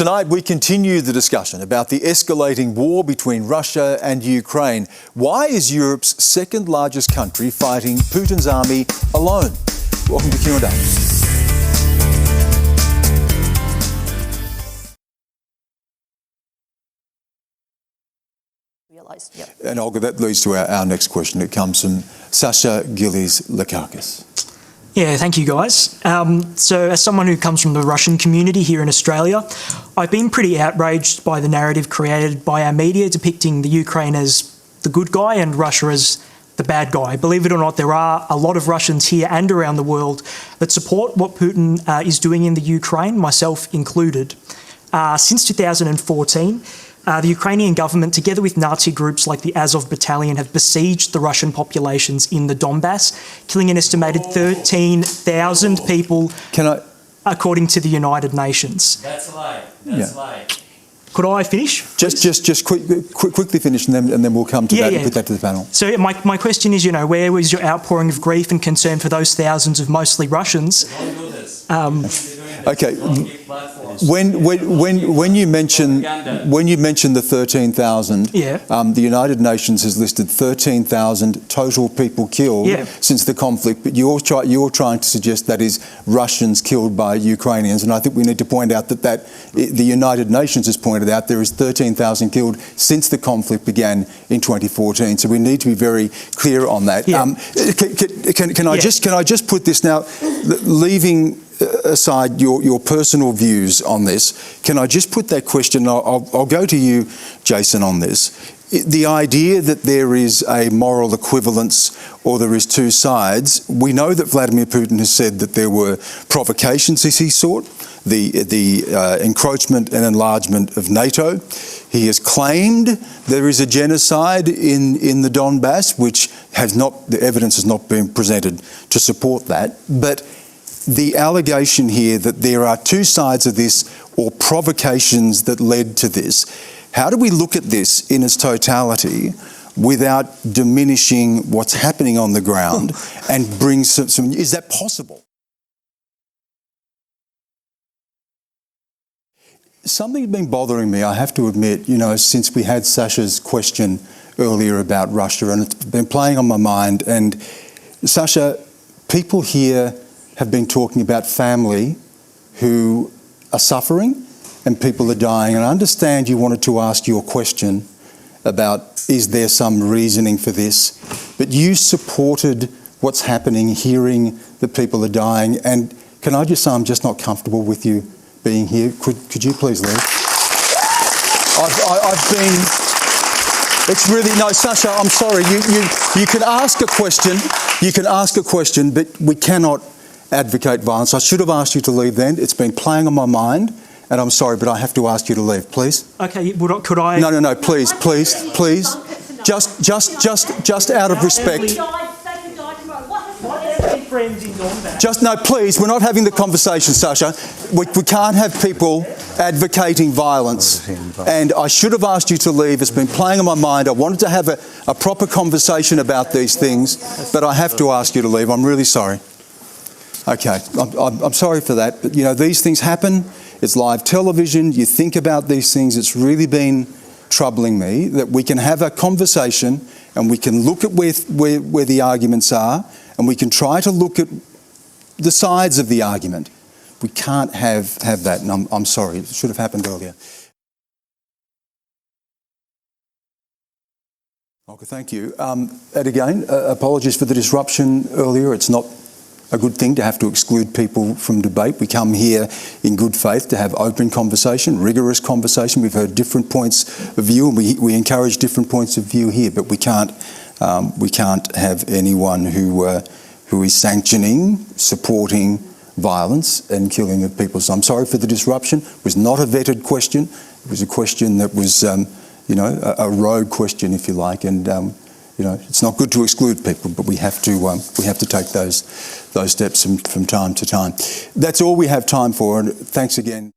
Tonight we continue the discussion about the escalating war between Russia and Ukraine. Why is Europe's second largest country fighting Putin's army alone? Welcome to Q&A. And Olga, that leads to our next question. It comes from Sasha Gillies-Lekakis. Yeah, thank you guys. So as someone who comes from the Russian community here in Australia, I've been pretty outraged by the narrative created by our media depicting the Ukraine as the good guy and Russia as the bad guy. Believe it or not, there are a lot of Russians here and around the world that support what Putin is doing in the Ukraine, myself included. Since 2014, the Ukrainian government, together with Nazi groups like the Azov Battalion, have besieged the Russian populations in the Donbass, killing an estimated 13,000 people, according to the United Nations. That's a lie. That's a lie. Could I finish? Just quickly finish, and then we'll come to that and put that to the panel. So my question is, where was your outpouring of grief and concern for those thousands of mostly Russians? Okay. When you mention the 13,000, the United Nations has listed 13,000 total people killed since the conflict, but you're trying to suggest that is Russians killed by Ukrainians, and I think we need to point out that the United Nations has pointed out there is 13,000 killed since the conflict began in 2014. So we need to be very clear on that. Can I just put this now, leaving aside your personal views on this, can I just put that question, I'll go to you, Jason, on this. The idea that there is a moral equivalence or there is two sides, we know that Vladimir Putin has said that there were provocations as he sought, the encroachment and enlargement of NATO. He has claimed there is a genocide in the Donbass, which the evidence has not been presented to support that, but the allegation here that there are two sides of this or provocations that led to this. How do we look at this in its totality without diminishing what's happening on the ground and bring some is that possible? Something's been bothering me, I have to admit, since we had Sasha's question earlier about Russia, and it's been playing on my mind. And Sasha, people here have been talking about family who are suffering and people are dying. And I understand you wanted to ask your question about, is there some reasoning for this? But you supported what's happening, hearing that people are dying. And can I just say I'm just not comfortable with you being here? Could you please leave? It's really, no, Sasha, I'm sorry. You can ask a question, but we cannot advocate violence. I should have asked you to leave then. It's been playing on my mind, and I'm sorry, but I have to ask you to leave, please. Okay, could I? No, please. Just out of respect. Please, we're not having the conversation, Sasha. We can't have people advocating violence. And I should have asked you to leave. It's been playing on my mind. I wanted to have a proper conversation about these things, but I have to ask you to leave. I'm really sorry. Okay, I'm sorry for that, but these things happen. It's live television. You think about these things. It's really been troubling me that we can have a conversation and we can look at where the arguments are, and we can try to look at the sides of the argument. We can't have that, and I'm sorry. It should have happened earlier. Okay, thank you. And again, apologies for the disruption earlier. It's not a good thing to have to exclude people from debate. We come here in good faith to have open conversation, rigorous conversation. We've heard different points of view, and we encourage different points of view here, but we can't have anyone who is sanctioning, supporting violence and killing of people. So I'm sorry for the disruption. It was not a vetted question. It was a question that was, a rogue question, if you like, and it's not good to exclude people, but we have to take those steps from time to time. That's all we have time for, and thanks again.